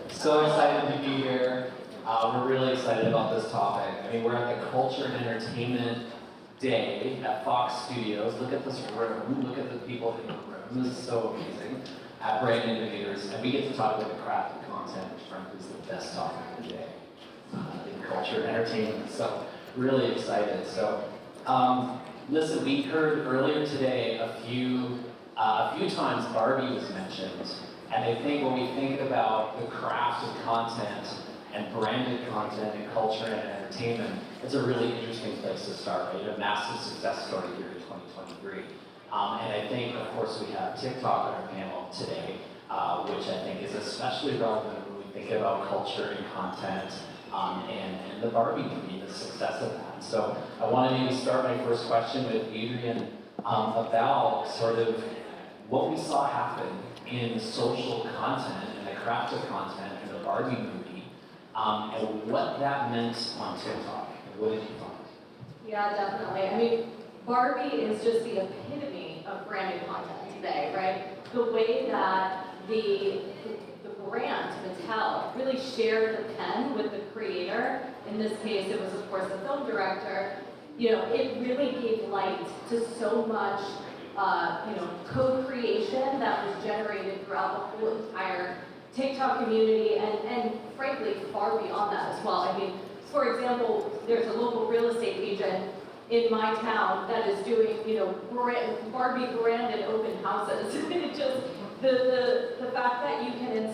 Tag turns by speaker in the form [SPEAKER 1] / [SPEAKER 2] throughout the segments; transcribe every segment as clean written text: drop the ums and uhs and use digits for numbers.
[SPEAKER 1] So excited to be here. We're really excited about this topic. I mean, we're at the Culture and Entertainment Day at Fox Studios. Look at this room. Look at the people in the room. This is so amazing. At Brand Innovators, and we get to talk about the craft and content, which frankly is the best topic of the day in culture and entertainment. So really excited. So listen, we heard earlier today a few times Barbie was mentioned. And I think when we think about the craft of content and branded content and culture and entertainment, it's a really interesting place to start, right? A massive success story here in 2023. And I think, of course, we have TikTok on our panel today, which I think is especially relevant when we think about culture and content and the Barbie movie, the success of that. So I wanted to start my first question with Adrian about sort of what we saw happen in social content and the craft of content in the Barbie movie, and what that meant on TikTok. What did you find?
[SPEAKER 2] Yeah, definitely. I mean, Barbie is just the epitome of branded content today, right? The way that the brand, Mattel, really shared the pen with the creator. In this case, it was, of course, the film director. You know, it really gave light to so much co-creation that was generated throughout the whole entire TikTok community and frankly, far beyond that as well. I mean, for example, there's a local real estate agent in my town that is doing, Barbie branded open houses. It just, the fact that you can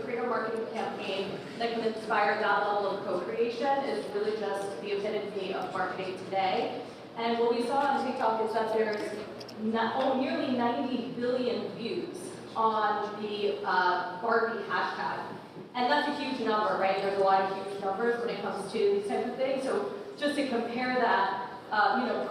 [SPEAKER 2] create a marketing campaign that can inspire that level of co-creation is really just the epitome of marketing today. And what we saw on TikTok is that there's nearly 90 billion views on the Barbie hashtag. And that's a huge number, right? There's a lot of huge numbers when it comes to these types of things. So just to compare that,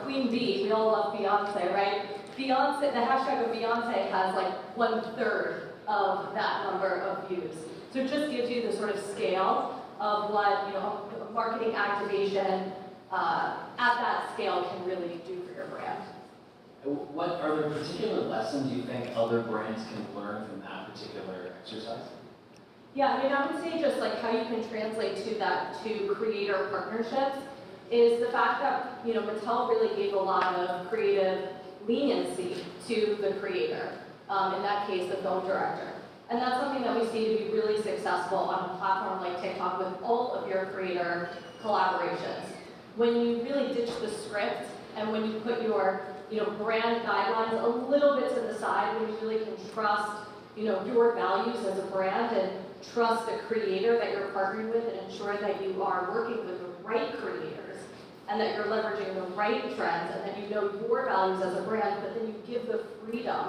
[SPEAKER 2] Queen Bee, we all love Beyonce, right? Beyonce, the hashtag of Beyonce has like 1/3 of that number of views. So it just gives you the sort of scale of what, marketing activation at that scale can really do for your brand.
[SPEAKER 1] What are there particular lessons you think other brands can learn from that particular exercise?
[SPEAKER 2] Yeah, I mean, I would say just like how you can translate to creator partnerships is the fact that, Mattel really gave a lot of creative leniency to the creator, in that case, the film director. And that's something that we see to be really successful on a platform like TikTok with all of your creator collaborations. When you really ditch the script and when you put your brand guidelines a little bit to the side, when you really can trust, your values as a brand and trust the creator that you're partnering with and ensure that you are working with the right creators and that you're leveraging the right trends and that you know your values as a brand, but then you give the freedom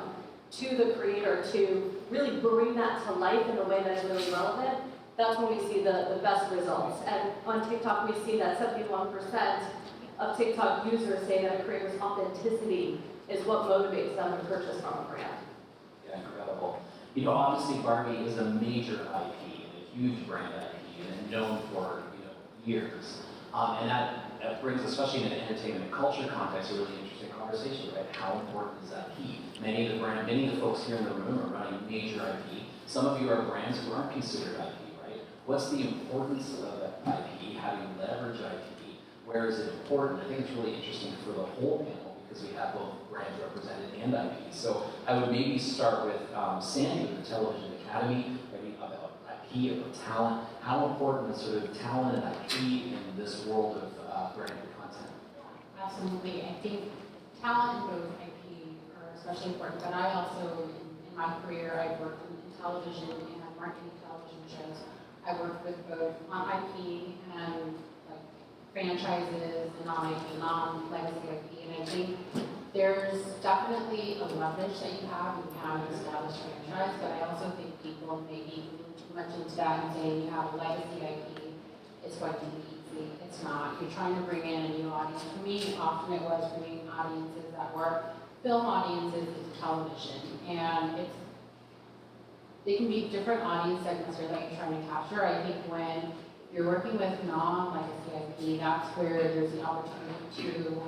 [SPEAKER 2] to the creator to really bring that to life in a way that is really relevant, that's when we see the best results. And on TikTok, we see that 71% of TikTok users say that a creator's authenticity is what motivates them to purchase from a brand.
[SPEAKER 1] Yeah, incredible. Obviously Barbie is a major IP and a huge brand IP and known for years. And that brings, especially in an entertainment and culture context, a really interesting conversation, right? How important is that IP? Many of the folks here in the room are running major IP. Some of you are brands who aren't considered IP, right? What's the importance of that IP? How do you leverage IP? Where is it important? I think it's really interesting for the whole panel because we have both brands represented and IP. So I would maybe start with Sandy with the Television Academy, maybe about IP, about talent. How important is sort of talent and IP in this world of branded content?
[SPEAKER 3] Absolutely. I think talent and both IP are especially important, but I also, in my career, I've worked in television and marketing television shows. I worked with both on IP and franchises and non-IP, non-legacy IP, and I think there's definitely a leverage that you have when you have an established franchise, but I also think people maybe lean too much into that and saying you have a legacy IP, it's going to be easy. It's not. You're trying to bring in a new audience. For me, often it was bringing audiences that were film audiences into television, and they can be different audience segments that you're trying to capture. I think when you're working with non-legacy IP, that's where there's the opportunity to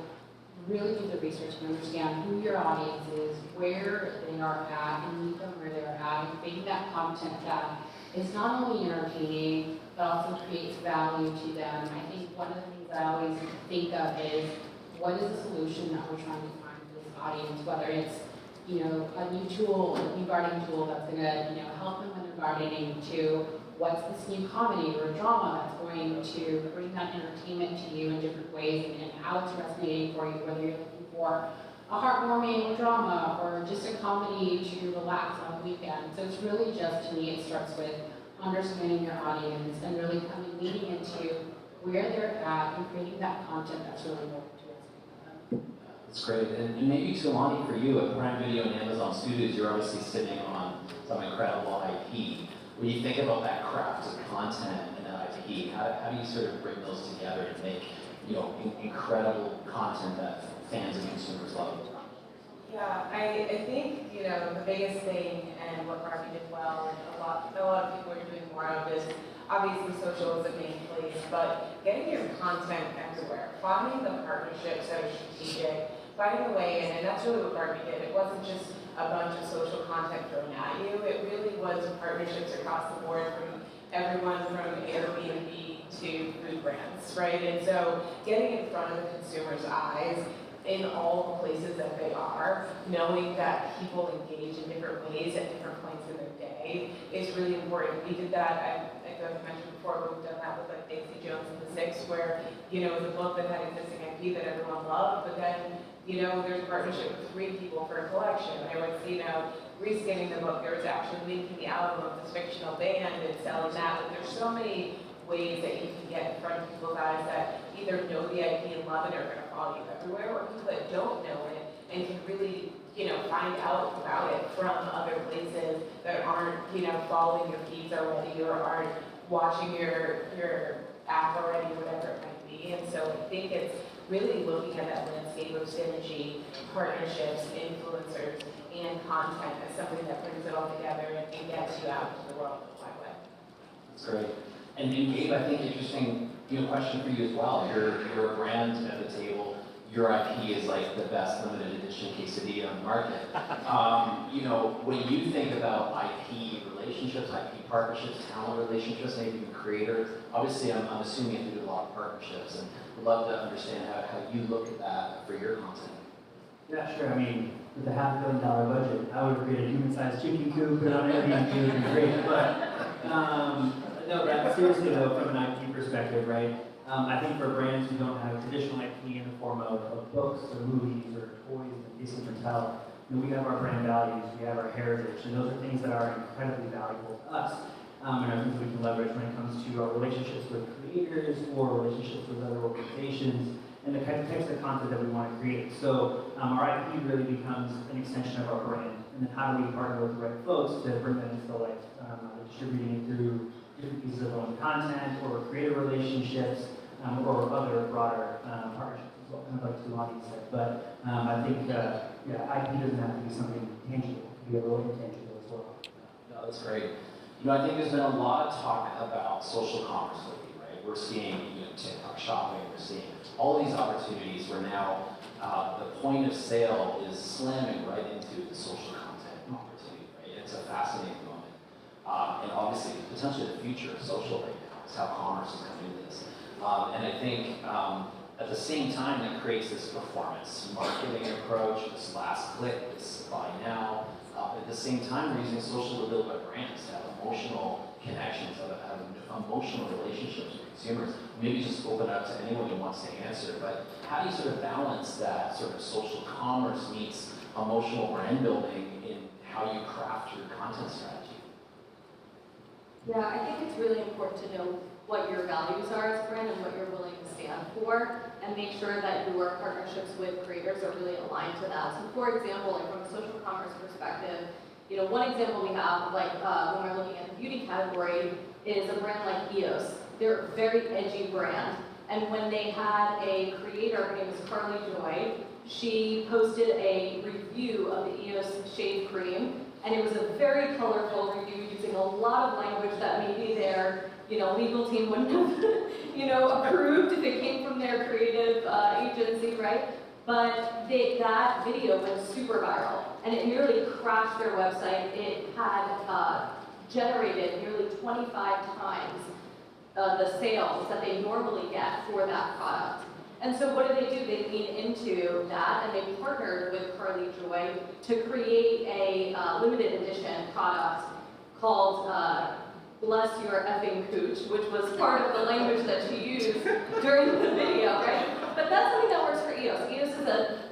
[SPEAKER 3] really do the research and understand who your audience is, where they are at, and meet them where they're at, and creating that content that it's not only entertaining, but also creates value to them. I think one of the things I always think of is, what is the solution that we're trying to find for this audience, whether it's, a new tool, a new gardening tool that's gonna, help them with their gardening, to what's this new comedy or drama that's going to bring that entertainment to you in different ways, and how it's resonating for you, whether you're looking for a heartwarming drama or just a comedy to relax on the weekend. So it's really just, to me, it starts with understanding your audience and really leading into where they're at and creating that content that's really going to resonate with them.
[SPEAKER 1] That's great. And maybe Tulani, for you at Prime Video and Amazon Studios, you're obviously sitting on some incredible IP. When you think about that craft of content and that IP, how do you sort of bring those together to make incredible content that fans and consumers love?
[SPEAKER 4] Yeah, I think, the biggest thing, and what Barbie did well, and a lot of people are doing more of, is obviously social is a main place, but getting your content everywhere, finding the partnerships that are strategic, finding a way in, and that's really what Barbie did. It wasn't just a bunch of social content thrown at you, it really was partnerships across the board, from everyone from Airbnb to food brands, right? And so getting in front of the consumer's eyes in all the places that they are, knowing that people engage in different ways at different points in their day is really important. We did that, I think I've mentioned before, but we've done that with like Daisy Jones and the Six, where, it was a book that had existing IP that everyone loved, but then, there's a partnership with 3 people for a collection. There was, reskinning the book, there was actually linking the album of this fictional band and selling that. But there's so many ways that you can get in front of people's eyes that either know the IP and love it, or are going to follow you everywhere, or people that don't know it and can really, find out about it from other places that aren't, following your feeds already, or aren't watching your app already, whatever it might be. And so I think it's really looking at that landscape of synergy, partnerships, influencers, and content as something that brings it all together and gets you out into the world in a wide way.
[SPEAKER 1] That's great. And Gabe, I think interesting question for you as well. You're a brand at the table. Your IP is like the best limited edition quesadilla on the market. When you think about IP relationships, IP partnerships, talent relationships, maybe even creators, obviously I'm assuming you do a lot of partnerships, and would love to understand how you look at that for your content.
[SPEAKER 5] Yeah, sure. I mean, with a $500 million budget, I would create a human-sized chicken coop, put it on Airbnb, it would be great. But no, but seriously though, from an IP perspective, right? I think for brands who don't have traditional IP in the form of books or movies or toys and pieces of tell, we have our brand values, we have our heritage, and those are things that are incredibly valuable to us. And are things we can leverage when it comes to our relationships with creators or relationships with other organizations, and the types of content that we want to create. So our IP really becomes an extension of our brand. And then how do we partner with the right folks to bring that into life, distributing it through different pieces of own content or creative relationships or other broader partnerships as well, kind of like Tulani said. But I think, IP doesn't have to be something tangible. It can be a little intangible as well.
[SPEAKER 1] No, that's great. I think there's been a lot of talk about social commerce lately, right? We're seeing TikTok shopping, we're seeing all these opportunities where now the point of sale is slamming right into the social content opportunity, right? It's a fascinating moment. And obviously, potentially the future of social right now is how commerce is coming into this. And I think at the same time, it creates this performance marketing approach, this last click, this buy now. At the same time, we're using social to build our brands, to have emotional connections, to have emotional relationships with consumers. Maybe just open up to anyone who wants to answer, but how do you sort of balance that sort of social commerce meets emotional brand building in how you craft your content strategy?
[SPEAKER 2] Yeah, I think it's really important to know what your values are as a brand and what you're willing to stand for, and make sure that your partnerships with creators are really aligned to that. So for example, like from a social commerce perspective, one example we have, like when we're looking at the beauty category, is a brand like EOS. They're a very edgy brand, and when they had a creator, her name is Carly Joy, she posted a review of the EOS shave cream, and it was a very colorful review using a lot of language that maybe their legal team wouldn't have, approved if it came from their creative agency, right? But that video went super viral, and it nearly crashed their website. It had generated nearly 25 times the sales that they normally get for that product. And so what do? They lean into that, and they partnered with Carly Joy to create a limited edition product called Bless Your Effing Cooch, which was part of the language that she used during the video, right? But that's something that works for EOS. EOS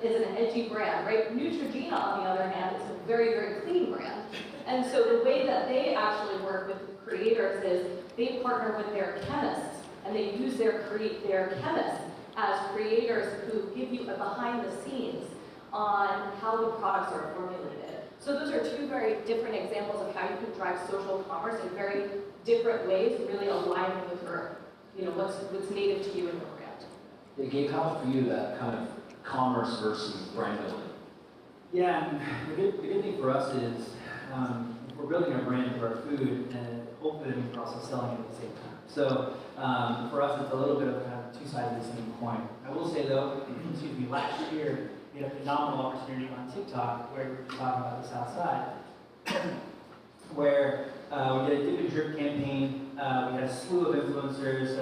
[SPEAKER 2] is an edgy brand, right? Neutrogena, on the other hand, is a very, very clean brand. And so the way that they actually work with creators is they partner with their chemists, and they use their chemists as creators who give you a behind the scenes on how the products are formulated. So those are two very different examples of how you can drive social commerce in very different ways, really aligning with what's native to you and your brand.
[SPEAKER 1] Yeah, Gabe, how about for you, that kind of commerce versus brand building?
[SPEAKER 5] Yeah, and the good thing for us is we're building our brand for our food, and hopefully we're also selling it at the same time. So for us, it's a little bit of kind of two sides of the same coin. I will say though, excuse me, last year we had a phenomenal opportunity on TikTok where we were talking about this outside, where we did a dip and drip campaign. We had a slew of influencers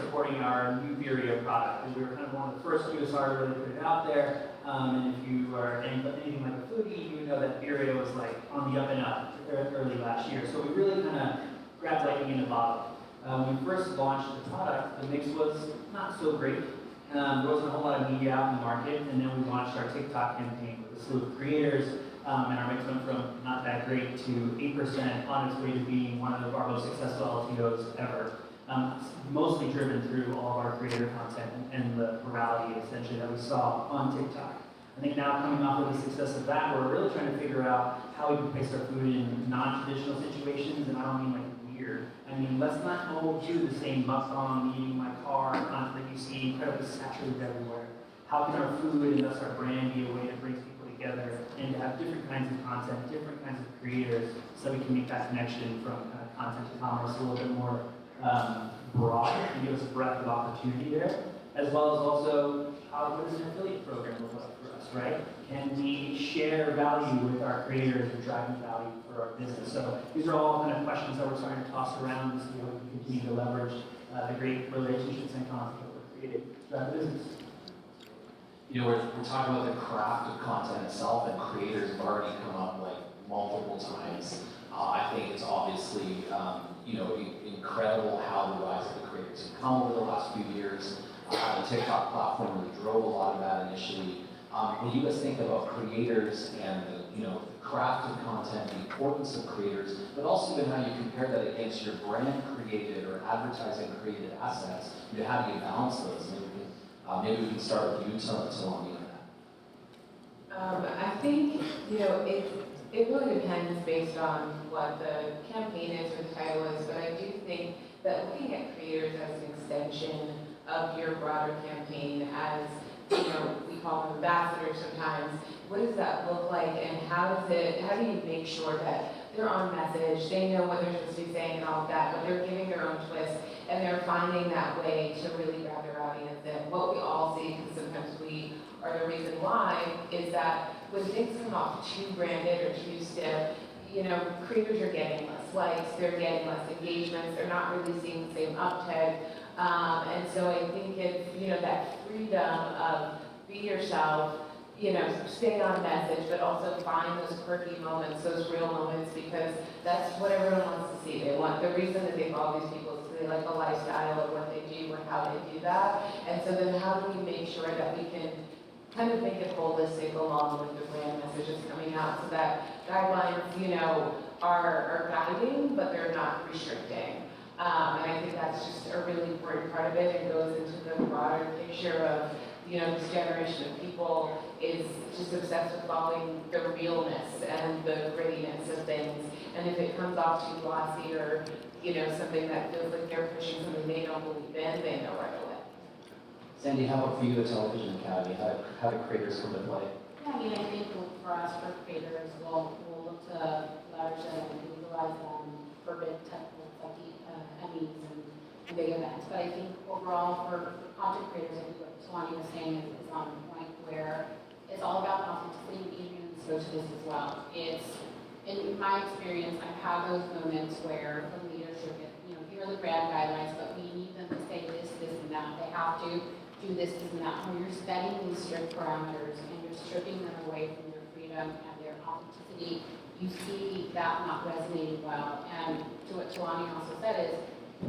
[SPEAKER 5] supporting our new Vireo product, and we were kind of one of the first QSR to really put it out there. And if you are anything like a foodie, you would know that Vireo was like on the up and up early last year. So we really kind of grabbed lightning in a bottle. When we first launched the product, the mix was not so great. There wasn't a whole lot of media out in the market, and then we launched our TikTok campaign with a slew of creators, and our mix went from not that great to 8% on its way to being one of our most successful LTOs ever. Mostly driven through all of our creator content and the virality essentially that we saw on TikTok. I think now coming off of the success of that, we're really trying to figure out how we can place our food in non-traditional situations, and I don't mean like weird. I mean, let's not all do the same mukbang, eating my car content that you see incredibly saturated everywhere. How can our food and thus our brand be a way that brings people together and to have different kinds of content, different kinds of creators, so we can make that connection from kind of content to commerce a little bit more broad and give us a breadth of opportunity there, as well as also what does an affiliate program look like for us, right? Can we share value with our creators and driving value for our business? So these are all kind of questions that we're starting to toss around to see how we can continue to leverage the great relationships and content that we're creating to drive the business.
[SPEAKER 1] You know, we're talking about the craft of content itself, and creators have already come up like multiple times. I think it's obviously, incredible how the rise of the creators have come over the last few years. The TikTok platform really drove a lot of that initially. When you guys think about creators and the craft of content, the importance of creators, but also even how you compare that against your brand created or advertising created assets, how do you balance those? Maybe we can start with you, Salami, on that.
[SPEAKER 4] I think, it really depends based on what the campaign is or the title is, but I do think that looking at creators as an extension of your broader campaign as, we call them ambassadors sometimes, what does that look like, and how do you make sure that they're on message, they know what they're supposed to be saying and all of that, but they're giving their own twist, and they're finding that way to really grab their audience. And what we all see, because sometimes we are the reason why, is that when things come off too branded or too stiff, creators are getting less likes, they're getting less engagements, they're not really seeing the same uptake. And so I think it's, that freedom of be yourself, stay on message, but also find those quirky moments, those real moments, because that's what everyone wants to see. The reason that they follow these people is because they like the lifestyle of what they do and how they do that. And so then how do we make sure that we can kind of make it holistic along with the brand messages coming out, so that guidelines, are guiding, but they're not restricting. And I think that's just a really important part of it. It goes into the broader picture of, this generation of people is just obsessed with following the realness and the grittiness of things. And if it comes off too glossy or, something that feels like they're pushing something they don't believe in, they know right away.
[SPEAKER 1] Sandy, how about for you, the Television Academy? How do creators come to play?
[SPEAKER 3] Yeah, I think for us, for creators, we'll look to leverage them and utilize them for big technicals like the Emmys and big events. But I think overall for content creators, I think what Tawani was saying is on the point where it's all about authenticity, and Adrian's spoke to this as well. It's in my experience, I've had those moments where the leadership, here are the brand guidelines, but we need them to say this, this, and that. They have to do this, this, and that. When you're setting these strict parameters and you're stripping them away from their freedom and their authenticity, you see that not resonating well. And to what Talani also said is,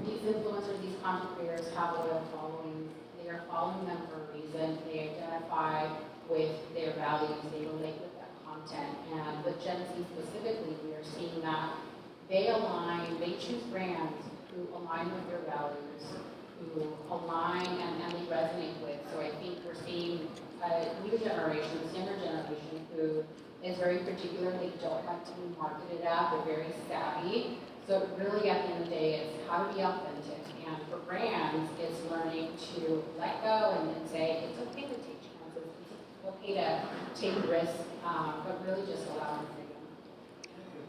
[SPEAKER 3] these influencers, these content creators have loyal followings. They are following them for a reason. They identify with their values. They relate with that content. And with Gen Z specifically, we are seeing that they choose brands who align with their values, who align and they resonate with. So I think we're seeing a new generation, this younger generation, who is very particular. They don't like to be marketed at. They're very savvy. So really, at the end of the day, it's how to be authentic. And for brands, it's learning to let go and say it's okay to take chances. It's okay to take risks, but really just allow them freedom.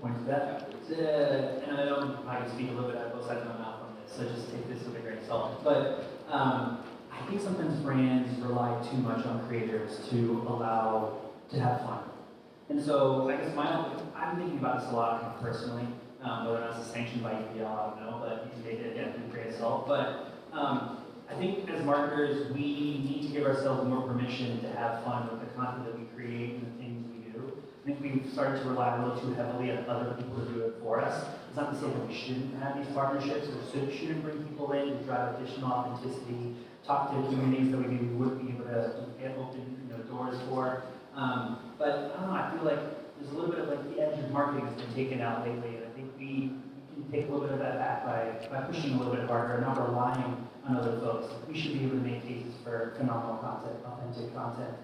[SPEAKER 5] Point to that. And I can speak a little bit out of both sides of my mouth on this, so just take this with a grain of salt. But I think sometimes brands rely too much on creators to allow to have fun. And so I guess I'm thinking about this a lot kind of personally, whether or not it's sanctioned by UPL, I don't know, but you can take it again with a grain of salt. But I think as marketers, we need to give ourselves more permission to have fun with the content that we create and the things we do. I think we've started to rely a little too heavily on other people to do it for us. It's not to say that we shouldn't have these partnerships or shouldn't bring people in to drive additional authenticity, talk to communities that we maybe wouldn't be able to get open doors for. But I don't know, I feel like there's a little bit of like the edge of marketing that's been taken out lately, and I think we can take a little bit of that back by pushing a little bit harder and not relying on other folks. We should be able to make cases for phenomenal content, authentic content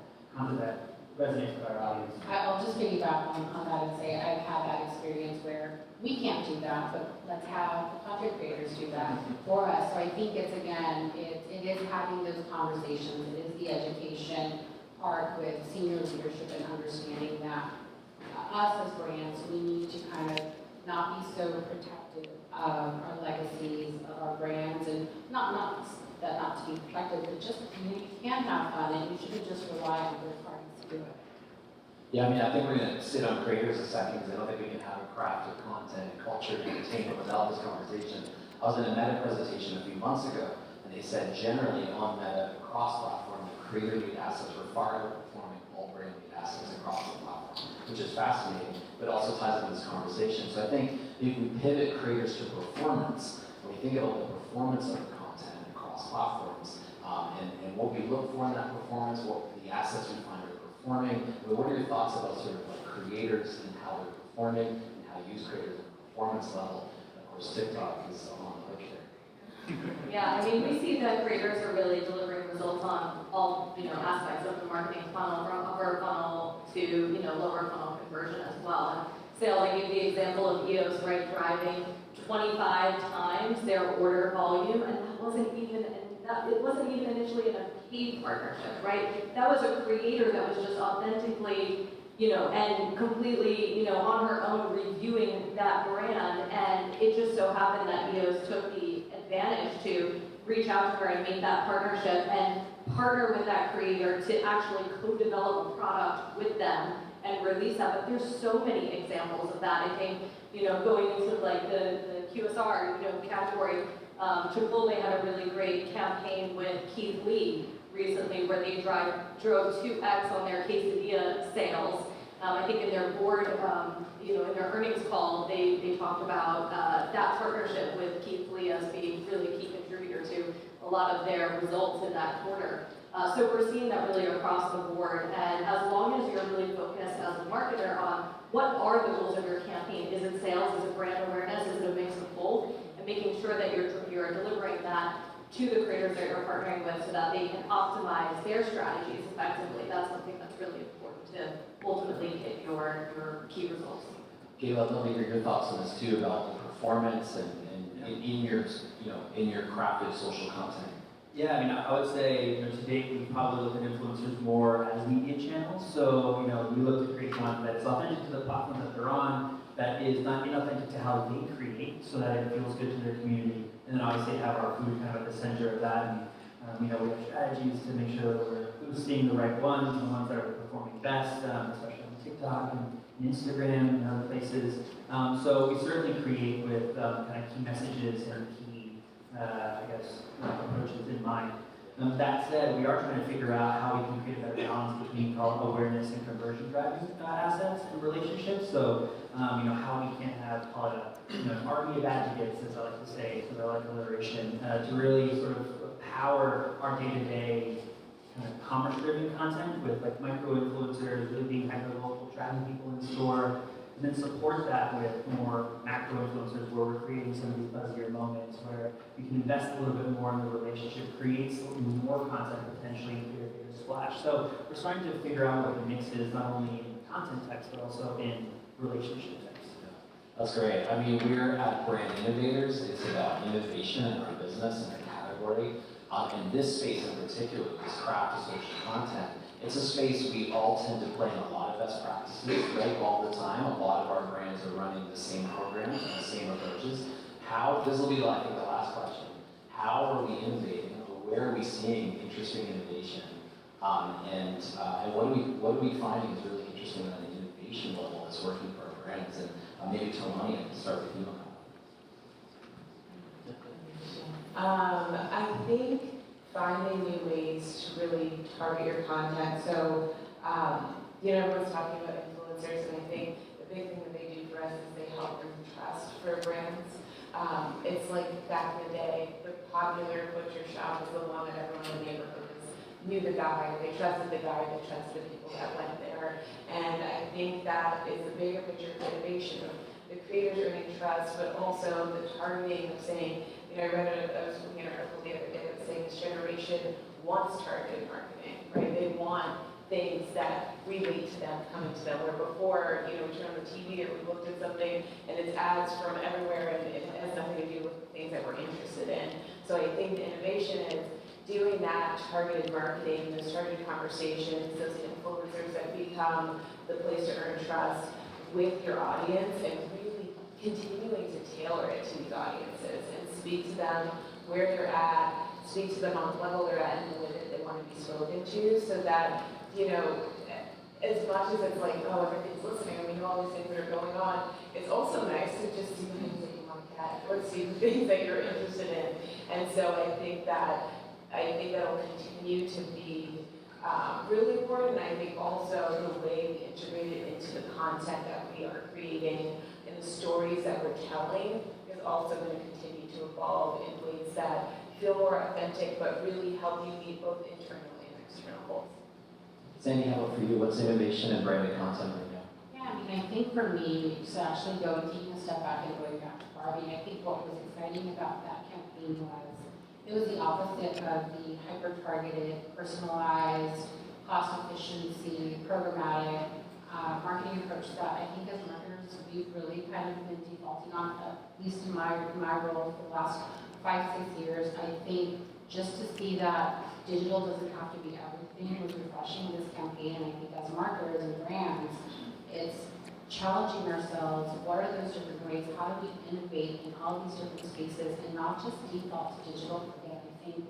[SPEAKER 5] that resonates with our audience.
[SPEAKER 3] I'll just piggyback on that and say I've had that experience where we can't do that, but let's have the content creators do that for us. So I think it's, again, it is having those conversations, it is the education part with senior leadership and understanding that us as brands, we need to kind of not be so protective of our legacies, of our brands, and not to be protective, but just you can have fun and you shouldn't just rely on third parties to do it.
[SPEAKER 1] Yeah, I mean, I think we're going to sit on creators a second because I don't think we can have a craft of content, culture, and entertainment without this conversation. I was in a Meta presentation a few months ago, and they said generally on Meta, cross-platform, the creator lead assets were far outperforming all brand lead assets across the platform, which is fascinating, but also ties into this conversation. So I think if we pivot creators to performance, when we think about the performance of the content across platforms, and what we look for in that performance, what the assets we find are performing, but what are your thoughts about sort of like creators and how they're performing and how to use creators at a performance level? Of course, TikTok is on the hook here.
[SPEAKER 2] Yeah, I mean, we see that creators are really delivering results on all, aspects of the marketing funnel, from upper funnel to, lower funnel conversion as well. And Sale, I gave the example of EOS, right, driving 25 times their order volume, and it wasn't even initially in a paid partnership, right? That was a creator that was just authentically, and completely, on her own reviewing that brand, and it just so happened that EOS took the advantage to reach out to her and make that partnership and partner with that creator to actually co-develop a product with them and release that. But there's so many examples of that. I think, going into like the QSR, category, Chipotle had a really great campaign with Keith Lee recently where they drove 2x on their quesadilla sales. I think in their board, in their earnings call, they talked about that partnership with Keith Lee as being really a key contributor to a lot of their results in that quarter. So we're seeing that really across the board, and as long as you're really focused as a marketer on what are the goals of your campaign, is it sales, is it brand awareness, is it a mix of both, and making sure that you're delivering that to the creators that you're partnering with so that they can optimize their strategies effectively. That's something that's really important to ultimately hit your key results.
[SPEAKER 1] Gabe, I'd love to hear your thoughts on this too about the performance and in your crafted social content.
[SPEAKER 5] Yeah, I mean, I would say, to date, we probably look at influencers more as media channels. So, we look to create content that is authentic to the platform that they're on, that is not inauthentic to how they create, so that it feels good to their community. And then obviously have our food kind of at the center of that. And, we have strategies to make sure that we're boosting the right ones, the ones that are performing best, especially on TikTok in Instagram and other places. So we certainly create with kind of key messages and key, approaches in mind. That said, we are trying to figure out how we can create a better balance between call it awareness and conversion driving assets and relationships. So, how we can't have, call it an army of advocates, as I like to say, for the like alliteration, to really sort of power our day-to-day kind of commerce-driven content with like micro-influencers, really being hyper-local, tracking people in store, and then support that with more macro-influencers where we're creating some of these buzzier moments where we can invest a little bit more in the relationship, create more content potentially, and create a bigger splash. So we're starting to figure out what the mix is, not only in content text, but also in relationship text.
[SPEAKER 1] That's great. I mean, we're at Brand Innovators. It's about innovation in our business and our category. In this space in particular, this craft to social content, it's a space we all tend to play in a lot of best practices, right, all the time. A lot of our brands are running the same programs and the same approaches. This will be, I think, the last question. How are we innovating? Where are we seeing interesting innovation? And what are we finding is really interesting on the innovation level that's working for our brands? And maybe Tony, I can start with you on that.
[SPEAKER 4] I think finding new ways to really target your content. So, everyone's talking about influencers, and I think the big thing that they do for us is they help bring trust for brands. It's like back in the day, the popular butcher shop was the one that everyone in the neighborhood knew the guy, they trusted the guy, they trusted the people that went there. And I think that is the bigger picture of innovation of the creators earning trust, but also the targeting of saying, I was looking at an article the other day that was saying this generation wants targeted marketing, right? They want things that relate to them, coming to them, where before, we turn on the TV or we looked at something and it's ads from everywhere and it has nothing to do with things that we're interested in. So I think the innovation is doing that targeted marketing, those targeted conversations, those influencers that become the place to earn trust with your audience and really continuing to tailor it to these audiences and speak to them where they're at, speak to them on the level they're at and the way that they want to be spoken to, so that, as much as it's like, oh, everything's listening, and we know all these things that are going on, it's also nice to just see the things that you want to catch, or see the things that you're interested in. And so I think that'll continue to be really important. I think also the way we integrate it into the content that we are creating and the stories that we're telling is also going to continue to evolve in ways that feel more authentic, but really help you meet both internal and external goals.
[SPEAKER 1] Sandy, how about for you? What's innovation and branded content right now?
[SPEAKER 3] Yeah, I think for me, so actually taking a step back and going back to Barbie, I think what was exciting about that campaign was it was the opposite of the hyper-targeted, personalized, cost efficiency, programmatic marketing approach that I think as marketers we've really kind of been defaulting on, at least in my role for the last 5-6 years. I think just to see that digital doesn't have to be everything was refreshing this campaign, and I think as marketers and brands, it's challenging ourselves. What are those different ways? How do we innovate in all these different spaces and not just default to digital? Again, I think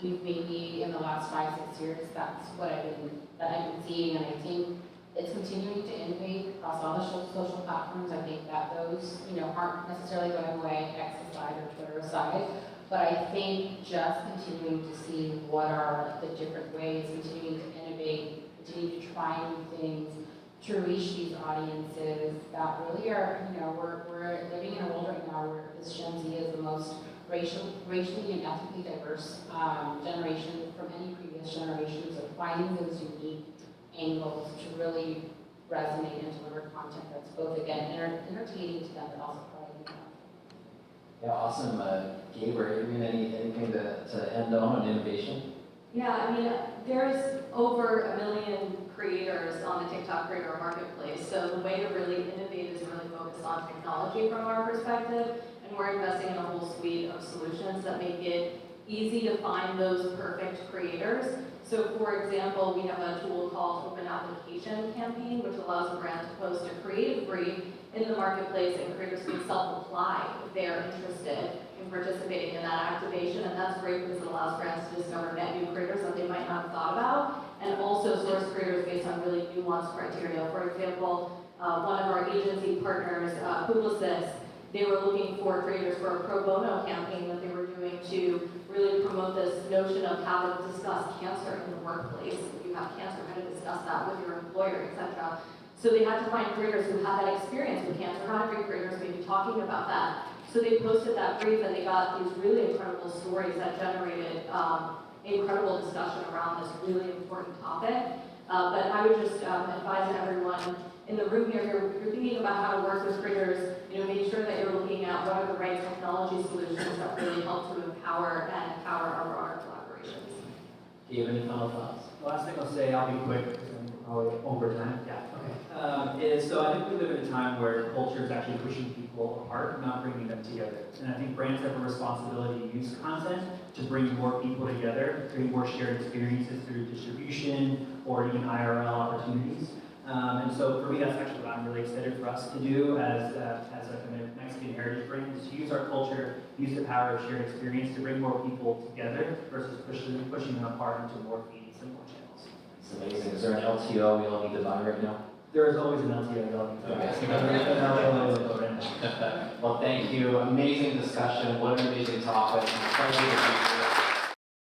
[SPEAKER 3] we've maybe in the last 5-6 years, that's what I've been seeing, and I think it's continuing to innovate across all the social platforms. I think that those, aren't necessarily going away, X aside or Twitter aside, but I think just continuing to see what are the different ways, continuing to innovate, continue to try new things, to reach these audiences that really are, we're living in a world right now where this Gen Z is the most racially and ethnically diverse generation from any previous generation. So finding those unique angles to really resonate and deliver content that's both, again, entertaining to them, but also providing them.
[SPEAKER 1] Yeah, awesome. Gabe or Adrian, anything to end on innovation?
[SPEAKER 2] Yeah, there's over 1 million creators on the TikTok creator marketplace. So the way to really innovate is really focus on technology from our perspective. And we're investing in a whole suite of solutions that make it easy to find those perfect creators. So for example, we have a tool called Open Application Campaign, which allows a brand to post a creative brief in the marketplace, and creators can self-apply if they're interested in participating in that activation. And that's great because it allows brands to discover net new creators that they might not have thought about, and also source creators based on really nuanced criteria. For example, one of our agency partners, Publicis, they were looking for creators for a pro bono campaign that they were doing to really promote this notion of how to discuss cancer in the workplace. If you have cancer, how to discuss that with your employer, etc. So they had to find creators who had that experience with cancer, how to bring creators maybe talking about that. So they posted that brief and they got these really incredible stories that generated incredible discussion around this really important topic. But I would just advise everyone in the room here, if you're thinking about how to work with creators, make sure that you're looking at what are the right technology solutions that really help to empower our broader collaborations.
[SPEAKER 1] Do you have any final thoughts?
[SPEAKER 5] The last thing I'll say, I'll be quick, because I'm probably over time. Yeah, okay. So I think we live in a time where culture is actually pushing people apart, not bringing them together. And I think brands have a responsibility to use content to bring more people together, create more shared experiences through distribution or even IRL opportunities. And so for me, that's actually what I'm really excited for us to do as a kind of Mexican heritage brand, is to use our culture, use the power of shared experience to bring more people together versus pushing them apart into more feeds and more channels.
[SPEAKER 1] It's amazing. Is there an LTO we all need to buy right now?
[SPEAKER 5] There is always an LTO.
[SPEAKER 1] Well, thank you. Amazing discussion. What an amazing topic. Thank you.